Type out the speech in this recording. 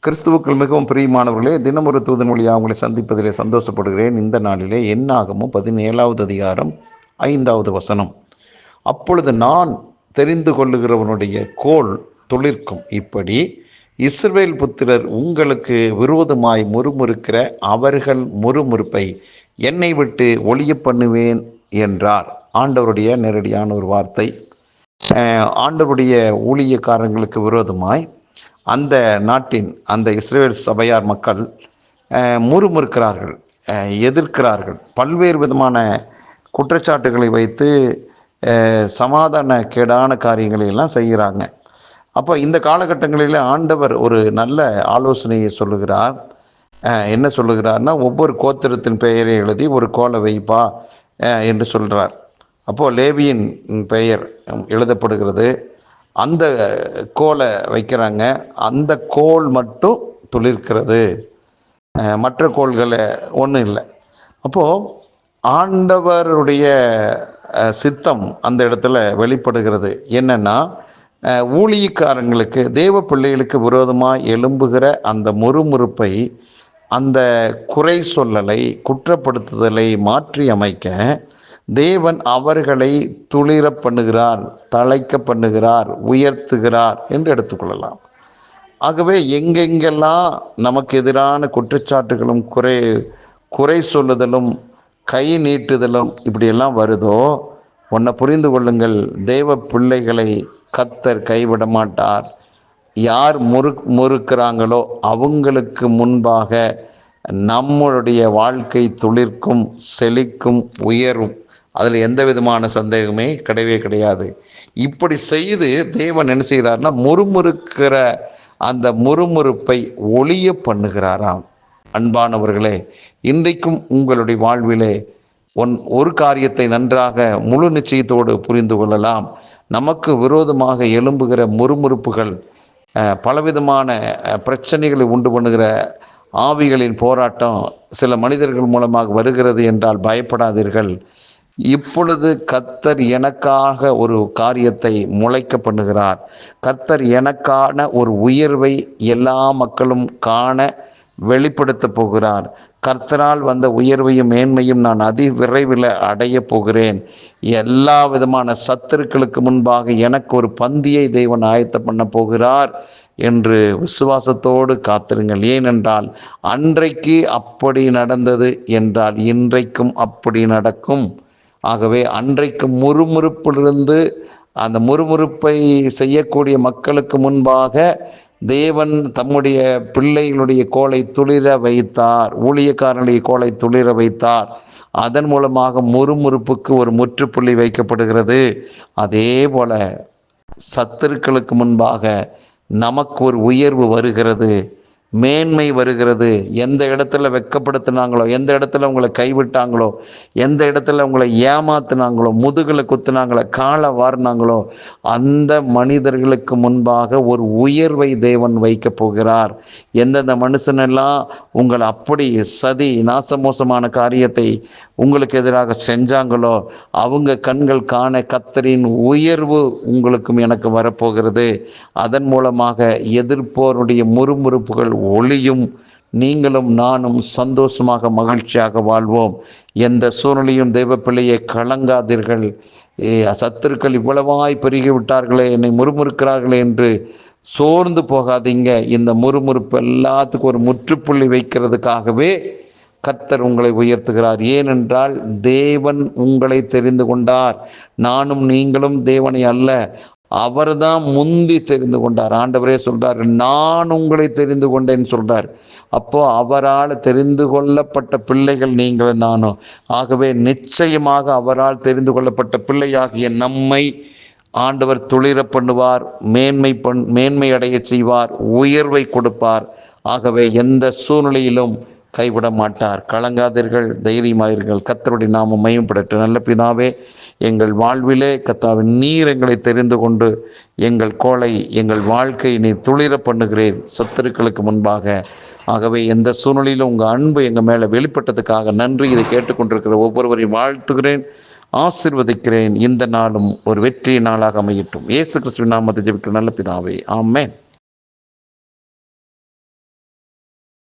கிறிஸ்துவுக்குள் மிகவும் பிரியமானவர்களே, தினம் ஒரு தூதன் வழியாக உங்களை சந்திப்பதிலே சந்தோஷப்படுகிறேன். இந்த நாளிலே என்னாகமம் 17வது அதிகாரம் 5வது வசனம். அப்பொழுது நான் தெரிந்து கொள்ளுகிறவனுடைய கோல் துளிர்க்கும். இப்படி இஸ்ரவேல் புத்திரர் உங்களுக்கு விரோதமாய் முறுமுறுக்கிற அவர்கள் முறுமுறுப்பை என்னை விட்டு ஒழிய பண்ணுவேன் என்றார். ஆண்டவருடைய நேரடியான ஒரு வார்த்தை. ஆண்டவருடைய ஊழியக்காரங்களுக்கு விரோதமாய் அந்த நாட்டின் அந்த இஸ்ரேல் சபையார் மக்கள் முறுமுறுக்கிறார்கள், எதிர்க்கிறார்கள். பல்வேறு விதமான குற்றச்சாட்டுகளை வைத்து சமாதான கேடான காரியங்களை எல்லாம் செய்கிறாங்க. அப்போ இந்த காலகட்டங்களில் ஆண்டவர் ஒரு நல்ல ஆலோசனையை சொல்லுகிறார். என்ன சொல்லுகிறார்னா, ஒவ்வொரு கோத்திரத்தின் பெயரை எழுதி ஒரு கோலை வைப்பா என்று சொல்கிறார். அப்போது லேவியின் பெயர் எழுதப்படுகிறது. அந்த கோலை வைக்கிறாங்க. அந்த கோல் மட்டும் துளிர்க்கிறது, மற்ற கோள்களை ஒன்றும் இல்லை. அப்போது ஆண்டவருடைய சித்தம் அந்த இடத்துல வெளிப்படுகிறது. என்னென்னா, ஊழியக்காரங்களுக்கு, தேவ பிள்ளைகளுக்கு விரோதமாக எழும்புகிற அந்த முறுமுறுப்பை, அந்த குறை சொல்லலை, குற்றப்படுத்துதலை மாற்றி அமைக்க தேவன் அவர்களை துளிர பண்ணுகிறார், தழைக்க பண்ணுகிறார், உயர்த்துகிறார் என்று எடுத்துக்கொள்ளலாம். ஆகவே எங்கெங்கெல்லாம் நமக்கு எதிரான குற்றச்சாட்டுகளும் குறை சொல்லுதலும் கை நீட்டுதலும் இப்படியெல்லாம் வருதோ, ஒன்றை புரிந்து கொள்ளுங்கள், தேவ பிள்ளைகளை கர்த்தர் கைவிட மாட்டார். யார் முறுக்கிறாங்களோ அவங்களுக்கு முன்பாக நம்மளுடைய வாழ்க்கை துளிர்க்கும், செழிக்கும், உயரும். அதில் எந்த விதமான சந்தேகமே கிடையவே கிடையாது. இப்படி செய்து தேவன் என்ன செய்கிறார்னா, முறுமுறுக்கிற அந்த முறுமுறுப்பை ஒழிய பண்ணுகிறாராம். அன்பானவர்களே, இன்றைக்கும் உங்களுடைய வாழ்விலே ஒரு காரியத்தை நன்றாக முழு நிச்சயத்தோடு புரிந்து கொள்ளலாம். நமக்கு விரோதமாக எழும்புகிற முறுமுறுப்புகள், பலவிதமான பிரச்சனைகளை உண்டு பண்ணுகிற ஆவிகளின் போராட்டம் சில மனிதர்கள் மூலமாக வருகிறது என்றால் பயப்படாதீர்கள். இப்பொழுது கர்த்தர் எனக்காக ஒரு காரியத்தை முளைக்க பண்ணுகிறார். கர்த்தர் எனக்கான ஒரு உயர்வை எல்லா மக்களும் காண வெளிப்படுத்த போகிறார். கர்த்தரால் வந்த உயர்வையும் மேன்மையும் நான் விரைவில் அடைய போகிறேன். எல்லா விதமான சத்துருக்களுக்கு முன்பாக எனக்கு ஒரு பந்தியை தேவன் ஆயத்தம் பண்ண போகிறார் என்று விசுவாசத்தோடு காத்திருங்கள். ஏனென்றால் அன்றைக்கு அப்படி நடந்தது என்றால் இன்றைக்கும் அப்படி நடக்கும். ஆகவே அன்றைக்கு முறுமுறுப்பிலிருந்து அந்த முறுமுறுப்பை செய்யக்கூடிய மக்களுக்கு முன்பாக தேவன் தம்முடைய பிள்ளைகளுடைய கோலை துளிர வைத்தார், ஊழியக்காரனுடைய கோலை துளிர வைத்தார். அதன் மூலமாக முறுமுறுப்புக்கு ஒரு முற்றுப்புள்ளி வைக்கப்படுகிறது. அதே போல சத்துருக்களுக்கு முன்பாக நமக்கு ஒரு உயர்வு வருகிறது, மேன்மை வருகிறது. எந்த இடத்துல வெட்கப்படுத்தினாங்களோ, எந்த இடத்துல உங்களை கைவிட்டாங்களோ, எந்த இடத்துல உங்களை ஏமாத்தினாங்களோ, முதுகில் குத்துனாங்களோ, காலை வாரினாங்களோ, அந்த மனிதர்களுக்கு முன்பாக ஒரு உயர்வை தேவன் வைக்க போகிறார். எந்தெந்த மனுஷனெல்லாம் உங்களை அப்படி சதி நாசமோசமான காரியத்தை உங்களுக்கு எதிராக செஞ்சாங்களோ, அவங்க கண்கள் காண கர்த்தரின் உயர்வு உங்களுக்கும் எனக்கு வரப்போகிறது. அதன் மூலமாக எதிர்ப்போருடைய முறுமுறுப்புகள் ஒளியும், நீங்களும் நானும் சந்தோஷமாக மகிழ்ச்சியாக வாழ்வோம். எந்த சூழ்நிலையும் தெய்வ பிள்ளையை கலங்காதீர்கள். சத்துருக்கள் இவ்வளவாய் பெருகிவிட்டார்களே, என்னை முறுமுறுக்கிறார்களே என்று சோர்ந்து போகாதீங்க. இந்த முறுமுறுப்பு எல்லாத்துக்கும் ஒரு முற்றுப்புள்ளி வைக்கிறதுக்காகவே கர்த்தர் உங்களை உயர்த்துகிறார். ஏனென்றால் தேவன் உங்களை தெரிந்து கொண்டார். நானும் நீங்களும் தேவனை அல்ல, அவர்தான் முந்தி தெரிந்து கொண்டார். ஆண்டவரே சொல்றார், நான் உங்களை தெரிந்து கொண்டேன்னு சொல்றார். அப்போ அவரால் தெரிந்து கொள்ளப்பட்ட பிள்ளைகள் நீங்கள் நானும். ஆகவே நிச்சயமாக அவரால் தெரிந்து கொள்ளப்பட்ட பிள்ளையாகிய நம்மை ஆண்டவர் துளிர பண்ணுவார், மேன்மை அடைய செய்வார், உயர்வை கொடுப்பார். ஆகவே எந்த சூழ்நிலையிலும் கைவிட மாட்டார். கலங்காதீர்கள், தைரியமாயிருங்கள். கர்த்தருடைய நாமம் மகிமைப்படட்டும். நல்ல பிதாவே, எங்கள் வாழ்விலே கர்த்தாவே நீர் எங்களை தெரிந்து கொண்டு எங்கள் கோலை, எங்கள் வாழ்க்கை நீர் துளிர பண்ணுகிறேன் சத்துருக்களுக்கு முன்பாக. ஆகவே எந்த சூழ்நிலையிலும் உங்கள் அன்பு எங்கள் மேலே வெளிப்பட்டதுக்காக நன்றி. இதை கேட்டுக்கொண்டிருக்கிற ஒவ்வொருவரையும் வாழ்த்துகிறேன், ஆசீர்வதிக்கிறேன். இந்த நாளும் ஒரு வெற்றி நாளாக அமையட்டும். இயேசு கிறிஸ்துவின் நாமத்தை ஜெபிக்கிற நல்ல பிதாவே, ஆமென்.